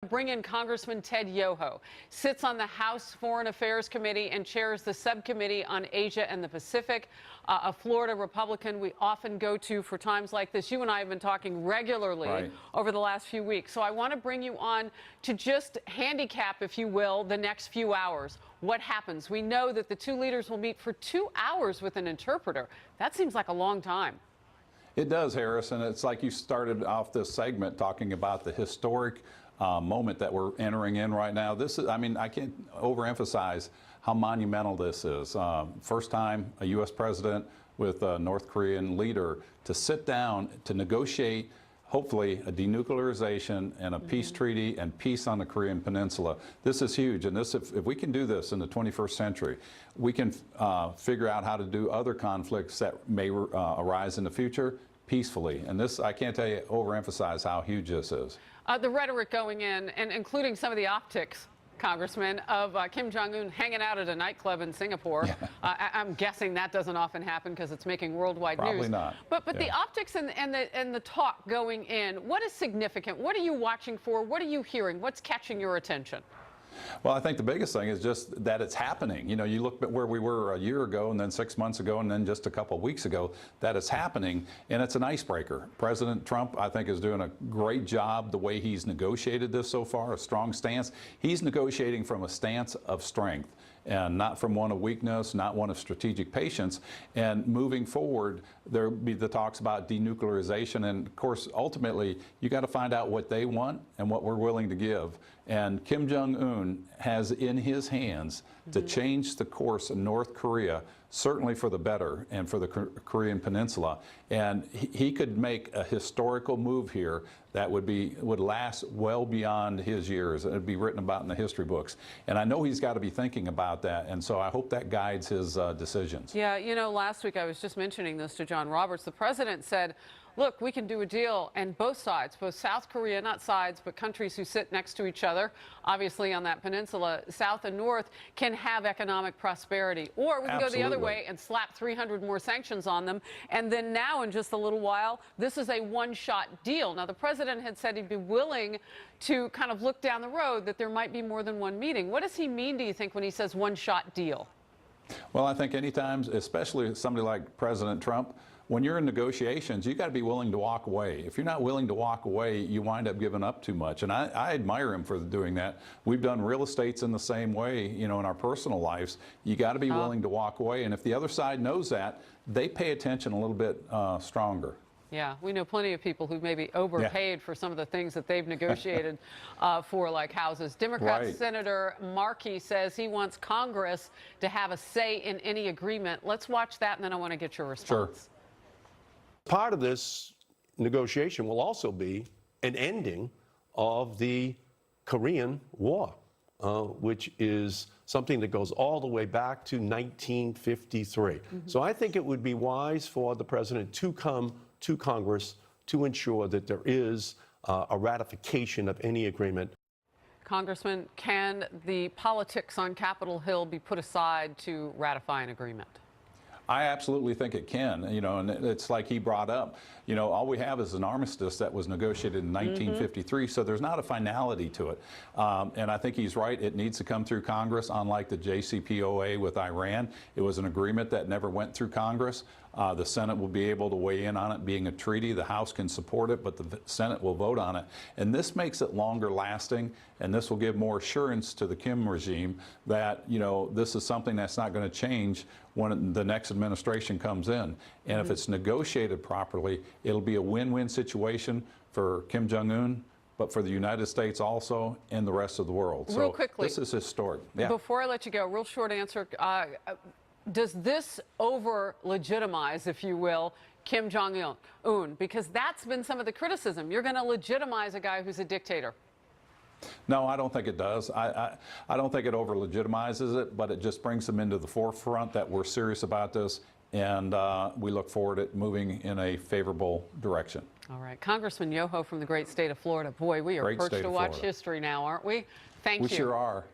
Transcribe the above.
bring in Congressman Ted Yoho. Sits on the House Foreign Affairs Committee and chairs the subcommittee on Asia and the Pacific. A Florida Republican we often go to for times like this. You and I have been talking regularly over the last few weeks. So I want to bring you on to just handicap, if you will, the next few hours. What happens? We know that the two leaders will meet for 2 hours with an interpreter. That seems like a long time. It does, Harris, and it's like you started off this segment talking about the historic moment that we're entering in right now. This is, I mean, I can't overemphasize how monumental this is. First time a U.S. president with a North Korean leader to sit down to negotiate, hopefully, a denuclearization and a peace treaty and peace on the Korean Peninsula. This is huge, and this, if we can do this in the 21st century, we can figure out how to do other conflicts that may arise in the future peacefully. And this, I can't tell you, overemphasize how huge this is. The rhetoric going in, and including some of the optics, Congressman, of Kim Jong-un hanging out at a nightclub in Singapore. Yeah. I'm guessing that doesn't often happen because it's making worldwide news. Probably not. But the optics and the talk going in, what is significant? What are you watching for? What are you hearing? What's catching your attention? Well, I think the biggest thing is just that it's happening. You know, you look at where we were a year ago and then 6 months ago and then just a couple of weeks ago, that it's happening, and it's an icebreaker. President Trump, I think, is doing a great job the way he's negotiated this so far, a strong stance. He's negotiating from a stance of strength and not from one of weakness, not one of strategic patience. And moving forward, there'll be the talks about denuclearization. And of course, ultimately, you got to find out what they want and what we're willing to give. And Kim Jong-un has in his hands to change the course of North Korea, certainly for the better and for the Korean Peninsula. And he could make a historical move here that would last well beyond his years. It would be written about in the history books. And I know he's got to be thinking about that. And so I hope that guides his decisions. Yeah, you know, last week I was just mentioning this to John Roberts. The president said, look, we can do a deal, and both sides, both South Korea, not sides, but countries who sit next to each other, obviously on that peninsula, South and North, can have economic prosperity. Or we can go the other way and slap 300 more sanctions on them. And then now, in just a little while, this is a one-shot deal. Now, the president had said he'd be willing to kind of look down the road that there might be more than one meeting. What does he mean, do you think, when he says one-shot deal? Well, I think anytime, especially somebody like President Trump, when you're in negotiations, you got to be willing to walk away. If you're not willing to walk away, you wind up giving up too much. And I admire him for doing that. We've done real estates in the same way, you know, in our personal lives. You got to be willing to walk away. And if the other side knows that, they pay attention a little bit stronger. Yeah, we know plenty of people who maybe overpaid for some of the things that they've negotiated for, like houses. Democrat Senator Markey says he wants Congress to have a say in any agreement. Let's watch that, and then I want to get your response. Sure. Part of this negotiation will also be an ending of the Korean War, which is something that goes all the way back to 1953. So I think it would be wise for the president to come to Congress to ensure that there is a ratification of any agreement. Congressman, can the politics on Capitol Hill be put aside to ratify an agreement? I absolutely think it can, you know, and it's like he brought up, you know, all we have is an armistice that was negotiated in 1953, so there's not a finality to it. And I think he's right. It needs to come through Congress, unlike the JCPOA with Iran. It was an agreement that never went through Congress. The Senate will be able to weigh in on it being a treaty. The House can support it, but the Senate will vote on it. And this makes it longer lasting, and this will give more assurance to the Kim regime that, you know, this is something that's not going to change when the next administration comes in. And if it's negotiated properly, it'll be a win-win situation for Kim Jong-un, but for the United States also and the rest of the world. Real quickly, this is historic. Yeah. Before I let you go, real short answer. Does this over-legitimize, if you will, Kim Jong-un? Because that's been some of the criticism. You're going to legitimize a guy who's a dictator. No, I don't think it does. I don't think it over-legitimizes it, but it just brings them into the forefront that we're serious about this, and we look forward to moving in a favorable direction. All right. Congressman Yoho from the great state of Florida. Boy, we are perched to watch history now, aren't we? Thank you. We sure are.